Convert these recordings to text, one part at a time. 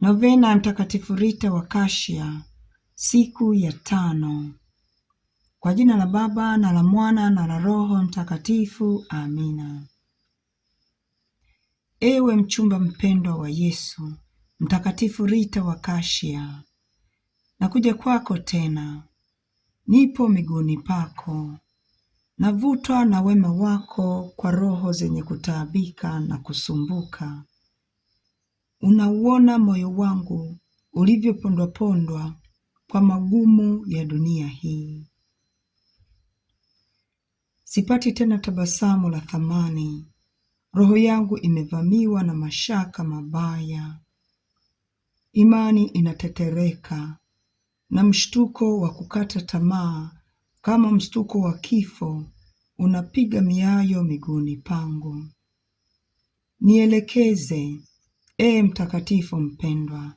Novena ya Mtakatifu Rita wa Kashia, siku ya 5. Kwa jina la Baba na la Mwana na la Roho Mtakatifu. Amina. Ewe mchumba mpendwa wa Yesu, Mtakatifu Rita wa Kashia, nakuja kwako tena. Nipo miguuni pako, navutwa na wema wako kwa roho zenye kutaabika na kusumbuka. Unauona moyo wangu ulivyopondwapondwa kwa magumu ya dunia hii. Sipati tena tabasamu la thamani, roho yangu imevamiwa na mashaka mabaya. Imani inatetereka na mshtuko wa kukata tamaa kama mshtuko wa kifo unapiga miayo miguuni pangu. Nielekeze, mtakatifu mpendwa,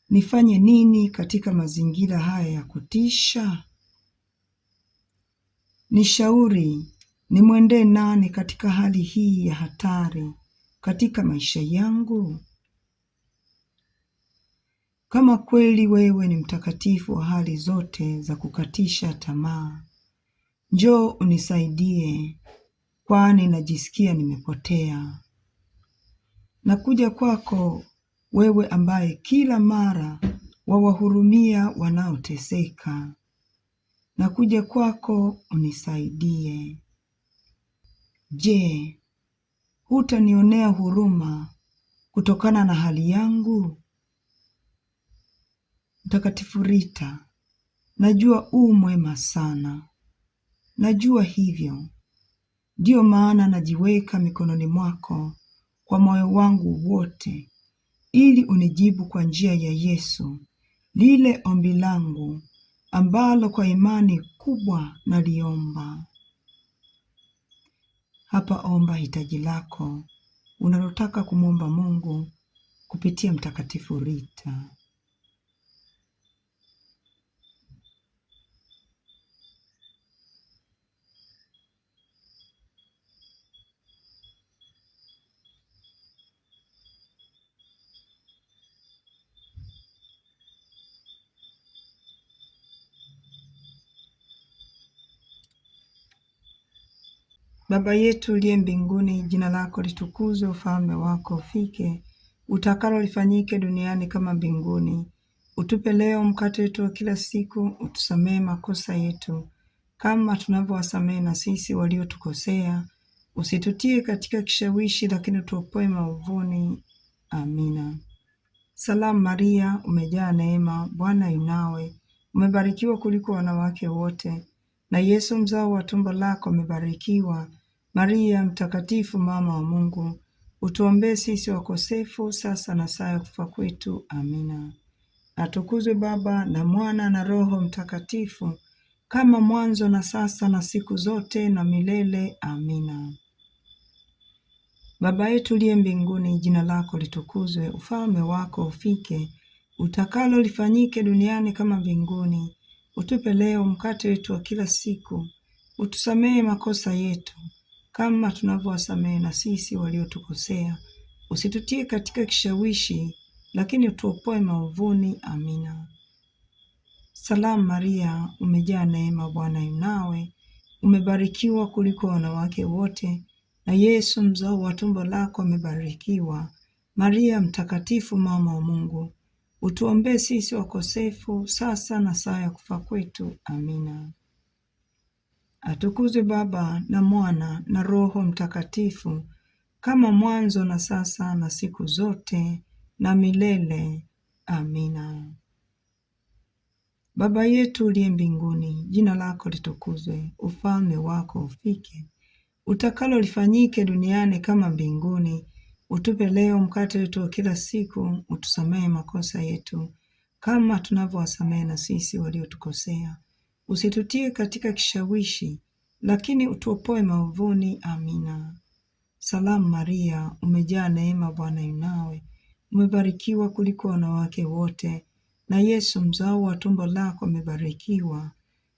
nifanye nini katika mazingira haya ya kutisha? Nishauri, nimwendee nani katika hali hii ya hatari katika maisha yangu? Kama kweli wewe ni mtakatifu wa hali zote za kukatisha tamaa, njoo unisaidie, kwani najisikia nimepotea. Nakuja kwako wewe ambaye kila mara wawahurumia wanaoteseka. Nakuja kwako unisaidie. Je, hutanionea huruma kutokana na hali yangu? Mtakatifu Rita, najua mwema sana. Najua hivyo. Ndiyo maana najiweka mikononi mwako kwa moyo wangu wote, ili unijibu kwa njia ya Yesu lile ombi langu ambalo kwa imani kubwa naliomba. Hapa omba hitaji lako unalotaka kumwomba Mungu kupitia Mtakatifu Rita. Baba yetu uliye mbinguni, jina lako litukuzwe, ufalme wako ufike, utakalo lifanyike duniani kama mbinguni. Utupe leo mkate wetu wa kila siku, utusamee makosa yetu kama tunavyowasamehe na sisi waliotukosea, usitutie katika kishawishi, lakini tuopoe maovuni. Amina. Salamu Maria, umejaa neema, Bwana yu nawe, umebarikiwa kuliko wanawake wote, na Yesu mzao wa tumbo lako umebarikiwa. Maria mtakatifu, mama wa Mungu, utuombee sisi wakosefu, sasa na saa ya kufa kwetu. Amina. Atukuzwe Baba na Mwana na Roho Mtakatifu, kama mwanzo na sasa na siku zote na milele. Amina. Baba yetu uliye mbinguni, jina lako litukuzwe, ufalme wako ufike, utakalo lifanyike duniani kama mbinguni. Utupe leo mkate wetu wa kila siku, utusamehe makosa yetu kama tunavyowasamehe na sisi waliotukosea, usitutie katika kishawishi, lakini utuopoe maovuni. Amina. Salamu Maria, umejaa neema, Bwana yu nawe, umebarikiwa kuliko wanawake wote, na Yesu mzao wa tumbo lako amebarikiwa. Maria mtakatifu, mama wa Mungu, utuombee sisi wakosefu, sasa na saa ya kufa kwetu. Amina. Atukuzwe Baba na Mwana na Roho Mtakatifu, kama mwanzo na sasa na siku zote na milele. Amina. Baba yetu uliye mbinguni, jina lako litukuzwe, ufalme wako ufike, utakalo lifanyike duniani kama mbinguni. Utupe leo mkate wetu wa kila siku, utusamehe makosa yetu kama tunavyowasamehe na sisi waliotukosea, usitutie katika kishawishi, lakini utuopoe maovuni. Amina. Salamu Maria, umejaa neema, Bwana yu nawe, umebarikiwa kuliko wanawake wote, na Yesu mzao wa tumbo lako amebarikiwa.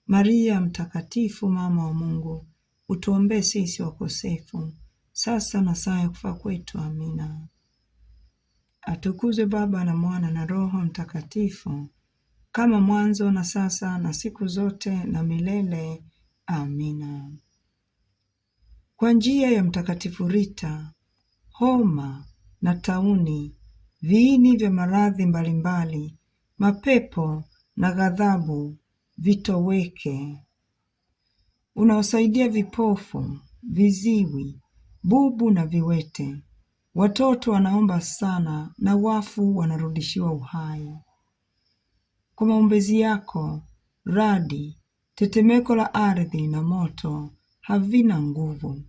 Maria mtakatifu, mama wa Mungu, utuombee sisi wakosefu, sasa na saa ya kufa kwetu. Amina. Atukuzwe Baba na Mwana na Roho Mtakatifu, kama mwanzo na sasa na siku zote na milele. Amina. Kwa njia ya Mtakatifu Rita, homa na tauni, viini vya maradhi mbalimbali, mapepo na ghadhabu vitoweke. Unaosaidia vipofu, viziwi, bubu na viwete. Watoto wanaomba sana na wafu wanarudishiwa uhai. Kwa maombezi yako, radi, tetemeko la ardhi na moto havina nguvu.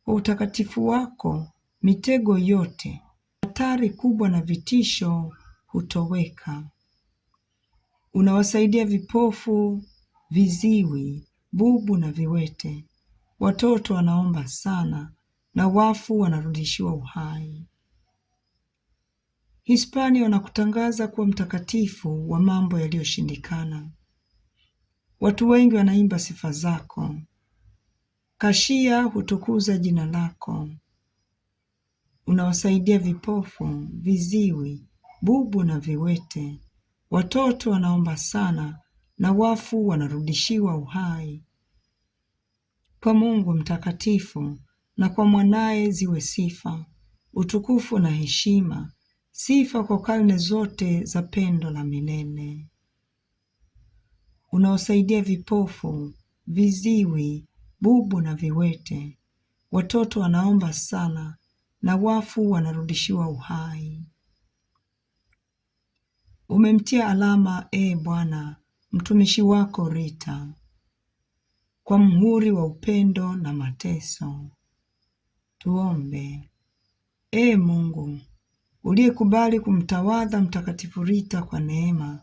Kwa utakatifu wako, mitego yote, hatari kubwa na vitisho hutoweka. Unawasaidia vipofu, viziwi, bubu na viwete. Watoto wanaomba sana na wafu wanarudishiwa uhai. Hispania wanakutangaza kuwa mtakatifu wa mambo yaliyoshindikana. Watu wengi wanaimba sifa zako. Kashia hutukuza jina lako. Unawasaidia vipofu, viziwi, bubu na viwete. Watoto wanaomba sana na wafu wanarudishiwa uhai. Kwa Mungu mtakatifu na kwa mwanaye ziwe sifa, utukufu na heshima, sifa kwa karne zote za pendo la milele. Unaosaidia vipofu, viziwi, bubu na viwete. Watoto wanaomba sana na wafu wanarudishiwa uhai. Umemtia alama, Bwana, mtumishi wako Rita, kwa mhuri wa upendo na mateso. Tuombe. Mungu, uliyekubali kumtawadha Mtakatifu Rita kwa neema,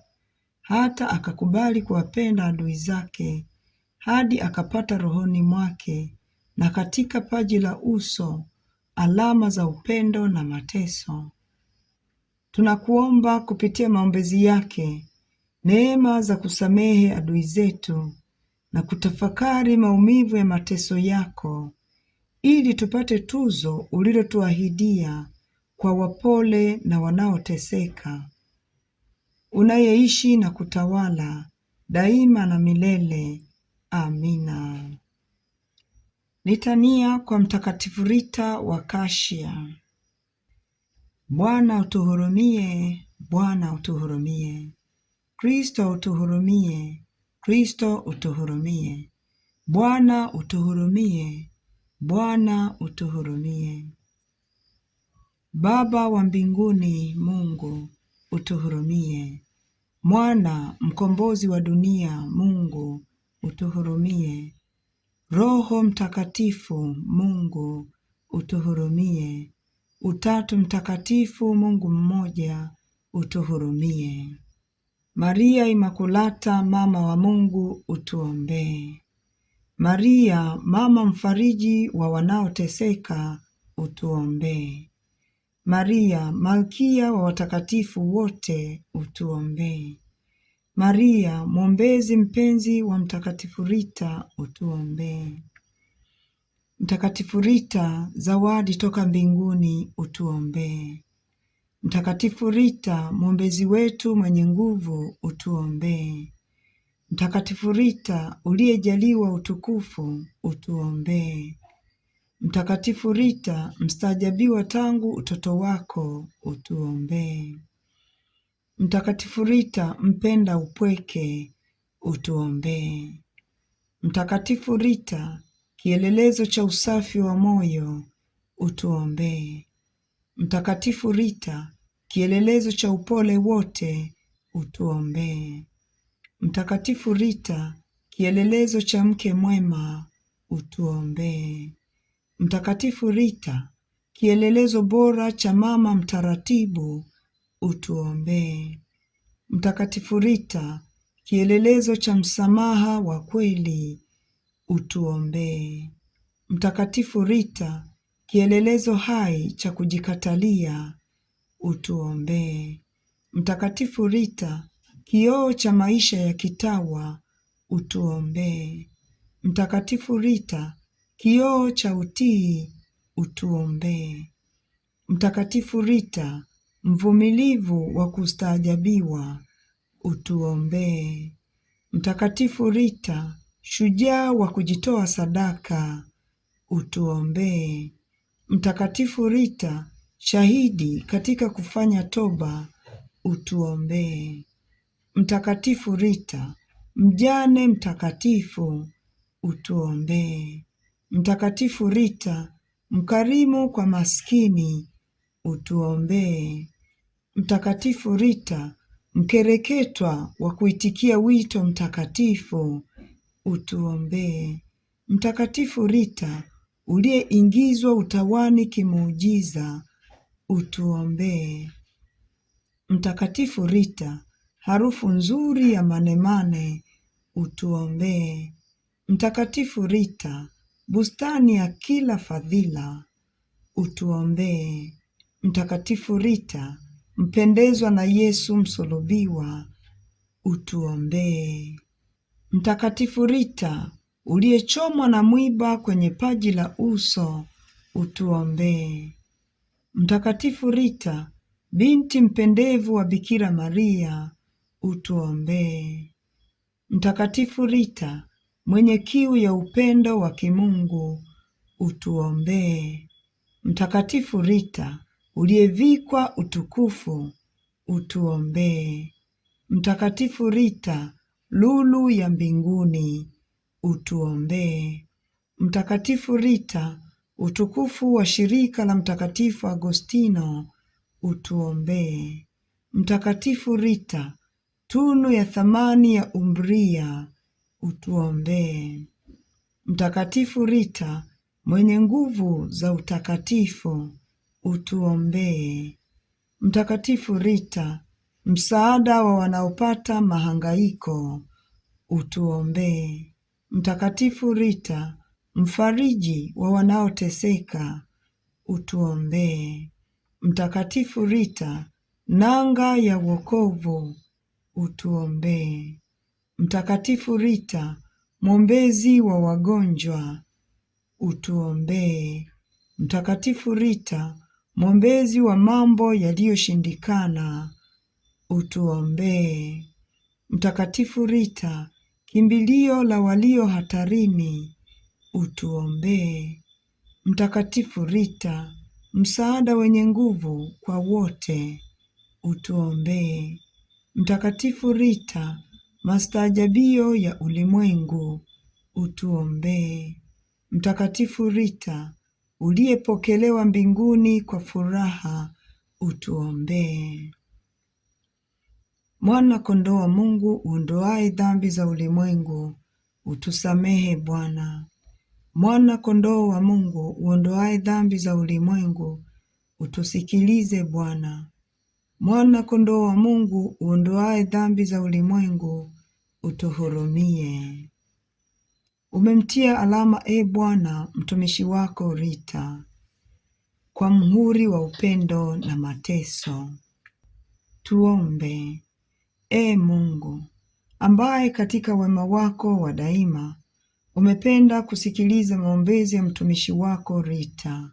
hata akakubali kuwapenda adui zake, hadi akapata rohoni mwake na katika paji la uso alama za upendo na mateso. Tunakuomba kupitia maombezi yake neema za kusamehe adui zetu na kutafakari maumivu ya mateso yako, ili tupate tuzo ulilotuahidia kwa wapole na wanaoteseka, unayeishi na kutawala daima na milele. Amina. Litania kwa Mtakatifu Rita wa Kashia. Bwana utuhurumie, Bwana utuhurumie. Kristo utuhurumie, Kristo utuhurumie. Bwana utuhurumie, Bwana utuhurumie. Baba wa mbinguni, Mungu utuhurumie. Mwana mkombozi wa dunia, Mungu utuhurumie. Roho Mtakatifu, Mungu utuhurumie. Utatu Mtakatifu, Mungu mmoja, utuhurumie. Maria Imakulata, mama wa Mungu, utuombee. Maria, mama mfariji wa wanaoteseka, utuombee. Maria, malkia wa watakatifu wote, utuombee. Maria, mwombezi mpenzi wa Mtakatifu Rita, utuombee. Mtakatifu Rita, zawadi toka mbinguni, utuombee. Mtakatifu Rita, mwombezi wetu mwenye nguvu, utuombee. Mtakatifu Rita, uliyejaliwa utukufu, utuombee. Mtakatifu Rita, mstaajabiwa tangu utoto wako, utuombee. Mtakatifu Rita, mpenda upweke, utuombee. Mtakatifu Rita, kielelezo cha usafi wa moyo, utuombee. Mtakatifu Rita, kielelezo cha upole wote, utuombee. Mtakatifu Rita, kielelezo cha mke mwema, utuombee. Mtakatifu Rita, kielelezo bora cha mama mtaratibu, utuombee. Mtakatifu Rita, kielelezo cha msamaha wa kweli, utuombee. Mtakatifu Rita, kielelezo hai cha kujikatalia, utuombee. Mtakatifu Rita, kioo cha maisha ya kitawa, utuombee. Mtakatifu Rita, kioo cha utii, utuombee. Mtakatifu Rita, mvumilivu wa kustaajabiwa, utuombee. Mtakatifu Rita, shujaa wa kujitoa sadaka, utuombee. Mtakatifu Rita, shahidi katika kufanya toba, utuombee. Mtakatifu Rita, mjane mtakatifu, utuombee. Mtakatifu Rita, mkarimu kwa maskini, utuombee. Mtakatifu Rita, mkereketwa wa kuitikia wito mtakatifu, utuombee. Mtakatifu Rita, uliyeingizwa utawani kimuujiza, utuombee. Mtakatifu Rita, harufu nzuri ya manemane, utuombee. Mtakatifu Rita, bustani ya kila fadhila, utuombee. Mtakatifu Rita, mpendezwa na Yesu msulubiwa, utuombee. Mtakatifu Rita, uliyechomwa na mwiba kwenye paji la uso, utuombee. Mtakatifu Rita, binti mpendevu wa Bikira Maria, utuombee. Mtakatifu Rita, mwenye kiu ya upendo wa kimungu, utuombee. Mtakatifu Rita, uliyevikwa utukufu, utuombee. Mtakatifu Rita, lulu ya mbinguni, utuombee. Mtakatifu Rita, utukufu wa shirika la Mtakatifu Agostino, utuombee. Mtakatifu Rita, tunu ya thamani ya Umbria, utuombee. Mtakatifu Rita, mwenye nguvu za utakatifu, utuombee. Mtakatifu Rita, msaada wa wanaopata mahangaiko, utuombee. Mtakatifu Rita, mfariji wa wanaoteseka, utuombee. Mtakatifu Rita, nanga ya wokovu, utuombee. Mtakatifu Rita, mwombezi wa wagonjwa, utuombee. Mtakatifu Rita, mwombezi wa mambo yaliyoshindikana, utuombee. Mtakatifu Rita, kimbilio la walio hatarini, utuombee. Mtakatifu Rita, msaada wenye nguvu kwa wote, utuombee. Mtakatifu Rita, mastaajabio ya ulimwengu, utuombee. Mtakatifu Rita, uliyepokelewa mbinguni kwa furaha, utuombee. Mwana kondoo wa Mungu uondoaye dhambi za ulimwengu, utusamehe Bwana. Mwana kondoo wa Mungu uondoaye dhambi za ulimwengu, utusikilize Bwana. Mwana kondoo wa Mungu uondoaye dhambi za ulimwengu, utuhurumie. Umemtia alama, Bwana, mtumishi wako Rita, kwa muhuri wa upendo na mateso. Tuombe. Mungu, ambaye katika wema wako wa daima umependa kusikiliza maombezi ya mtumishi wako Rita,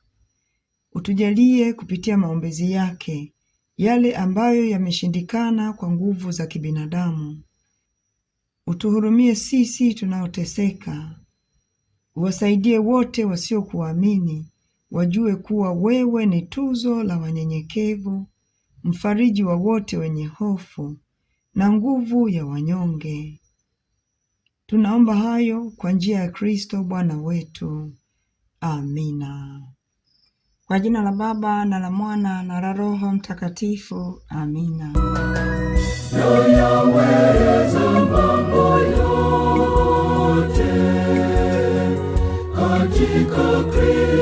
utujalie kupitia maombezi yake yale ambayo yameshindikana kwa nguvu za kibinadamu. Utuhurumie sisi tunaoteseka. Uwasaidie wote wasiokuamini wajue kuwa wewe ni tuzo la wanyenyekevu, mfariji wa wote wenye hofu na nguvu ya wanyonge. Tunaomba hayo kwa njia ya Kristo Bwana wetu. Amina. Kwa jina la Baba na la Mwana na la Roho Mtakatifu. Amina. Yaweza mambo yote katika Kristo.